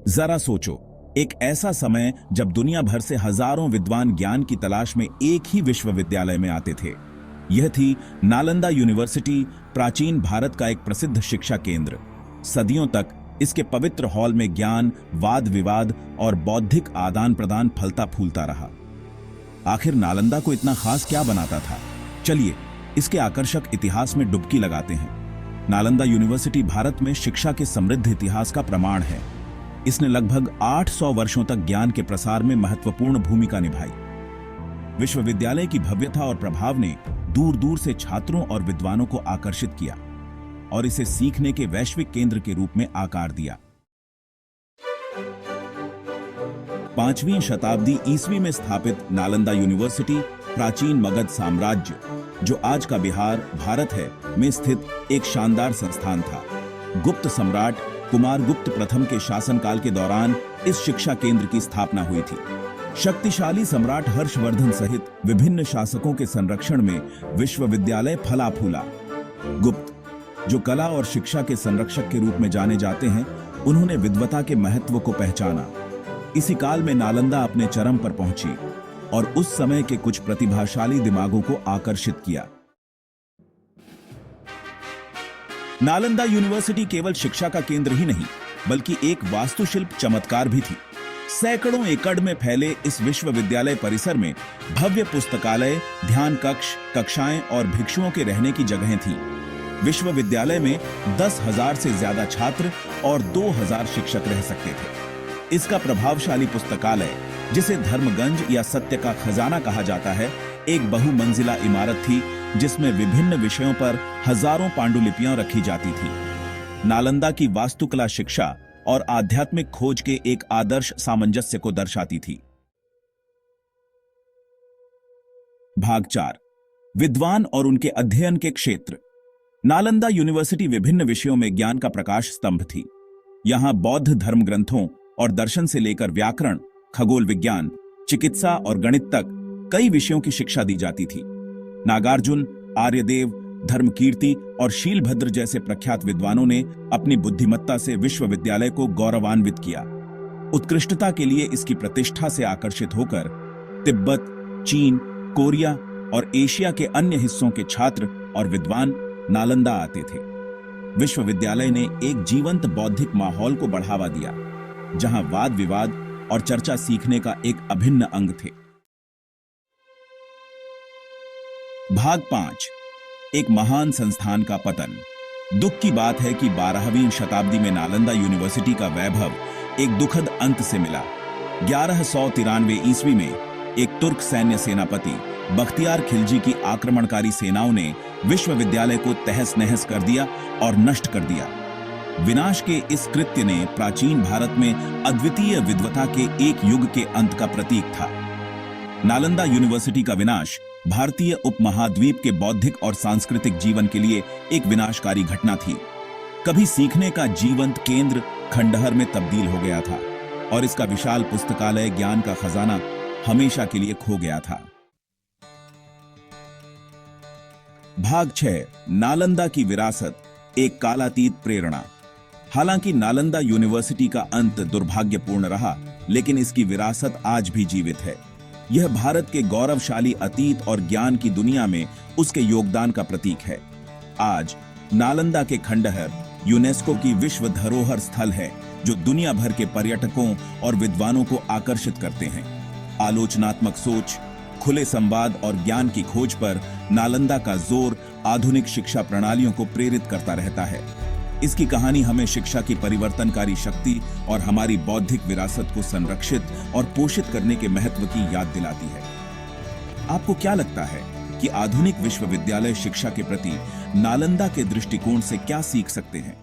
जरा सोचो, एक ऐसा समय जब दुनिया भर से हजारों विद्वान ज्ञान की तलाश में एक ही विश्वविद्यालय में आते थे। यह थी नालंदा यूनिवर्सिटी, प्राचीन भारत का एक प्रसिद्ध शिक्षा केंद्र। सदियों तक इसके पवित्र हॉल में ज्ञान, वाद विवाद और बौद्धिक आदान प्रदान फलता फूलता रहा। आखिर नालंदा को इतना खास क्या बनाता था? चलिए इसके आकर्षक इतिहास में डुबकी लगाते हैं। नालंदा यूनिवर्सिटी भारत में शिक्षा के समृद्ध इतिहास का प्रमाण है। इसने लगभग 800 वर्षों तक ज्ञान के प्रसार में महत्वपूर्ण भूमिका निभाई। विश्वविद्यालय की भव्यता और प्रभाव ने दूर दूर से छात्रों और विद्वानों को आकर्षित किया और इसे सीखने के वैश्विक केंद्र के रूप में आकार दिया। 5वीं शताब्दी ईस्वी में स्थापित नालंदा यूनिवर्सिटी प्राचीन मगध साम्राज्य, जो आज का बिहार भारत है, में स्थित एक शानदार संस्थान था। गुप्त सम्राट कुमारगुप्त प्रथम के शासनकाल के दौरान इस शिक्षा केंद्र की स्थापना हुई थी। शक्तिशाली सम्राट हर्षवर्धन सहित विभिन्न शासकों के संरक्षण में विश्वविद्यालय फला फूला। गुप्त, जो कला और शिक्षा के संरक्षक के रूप में जाने जाते हैं, उन्होंने विद्वता के महत्व को पहचाना। इसी काल में नालंदा अपने चरम पर पहुंची और उस समय के कुछ प्रतिभाशाली दिमागों को आकर्षित किया। नालंदा यूनिवर्सिटी केवल शिक्षा का केंद्र ही नहीं, बल्कि एक वास्तुशिल्प चमत्कार भी थी। सैकड़ों एकड़ में फैले इस विश्वविद्यालय परिसर में भव्य पुस्तकालय, ध्यान कक्ष, कक्षाएं और भिक्षुओं के रहने की जगहें थीं। विश्वविद्यालय में 10,000 से ज्यादा छात्र और 2,000 शिक्षक रह सकते थे। इसका प्रभावशाली पुस्तकालय, जिसे धर्मगंज या सत्य का खजाना कहा जाता है, एक बहुमंजिला इमारत थी जिसमें विभिन्न विषयों पर हजारों पांडुलिपियां रखी जाती थी। नालंदा की वास्तुकला शिक्षा और आध्यात्मिक खोज के एक आदर्श सामंजस्य को दर्शाती थी। भाग 4, विद्वान और उनके अध्ययन के क्षेत्र। नालंदा यूनिवर्सिटी विभिन्न विषयों में ज्ञान का प्रकाश स्तंभ थी। यहां बौद्ध धर्म ग्रंथों और दर्शन से लेकर व्याकरण, खगोल विज्ञान, चिकित्सा और गणित तक कई विषयों की शिक्षा दी जाती थी। नागार्जुन, आर्यदेव, धर्मकीर्ति और शीलभद्र जैसे प्रख्यात विद्वानों ने अपनी बुद्धिमत्ता से विश्वविद्यालय को गौरवान्वित किया। उत्कृष्टता के लिए इसकी प्रतिष्ठा से आकर्षित होकर तिब्बत, चीन, कोरिया और एशिया के अन्य हिस्सों के छात्र और विद्वान नालंदा आते थे। विश्वविद्यालय ने एक जीवंत बौद्धिक माहौल को बढ़ावा दिया, जहां वाद विवाद और चर्चा सीखने का एक अभिन्न अंग थे। भाग 5, एक महान संस्थान का पतन। दुख की बात है कि 12वीं शताब्दी में नालंदा यूनिवर्सिटी का वैभव एक दुखद अंत से मिला। 1193 ईस्वी में एक तुर्क सैन्य सेनापति बख्तियार खिलजी की आक्रमणकारी सेनाओं ने विश्वविद्यालय को तहस नहस कर दिया और नष्ट कर दिया। विनाश के इस कृत्य ने प्राचीन भारत में अद्वितीय विद्वता के एक युग के अंत का प्रतीक था। नालंदा यूनिवर्सिटी का विनाश भारतीय उपमहाद्वीप के बौद्धिक और सांस्कृतिक जीवन के लिए एक विनाशकारी घटना थी। कभी सीखने का जीवंत केंद्र खंडहर में तब्दील हो गया था और इसका विशाल पुस्तकालय, ज्ञान का खजाना, हमेशा के लिए खो गया था। भाग 6, नालंदा की विरासत, एक कालातीत प्रेरणा। हालांकि नालंदा यूनिवर्सिटी का अंत दुर्भाग्यपूर्ण रहा, लेकिन इसकी विरासत आज भी जीवित है। यह भारत के गौरवशाली अतीत और ज्ञान की दुनिया में उसके योगदान का प्रतीक है। आज नालंदा के खंडहर यूनेस्को की विश्व धरोहर स्थल है, जो दुनिया भर के पर्यटकों और विद्वानों को आकर्षित करते हैं। आलोचनात्मक सोच, खुले संवाद और ज्ञान की खोज पर नालंदा का जोर आधुनिक शिक्षा प्रणालियों को प्रेरित करता रहता है। इसकी कहानी हमें शिक्षा की परिवर्तनकारी शक्ति और हमारी बौद्धिक विरासत को संरक्षित और पोषित करने के महत्व की याद दिलाती है। आपको क्या लगता है कि आधुनिक विश्वविद्यालय शिक्षा के प्रति नालंदा के दृष्टिकोण से क्या सीख सकते हैं?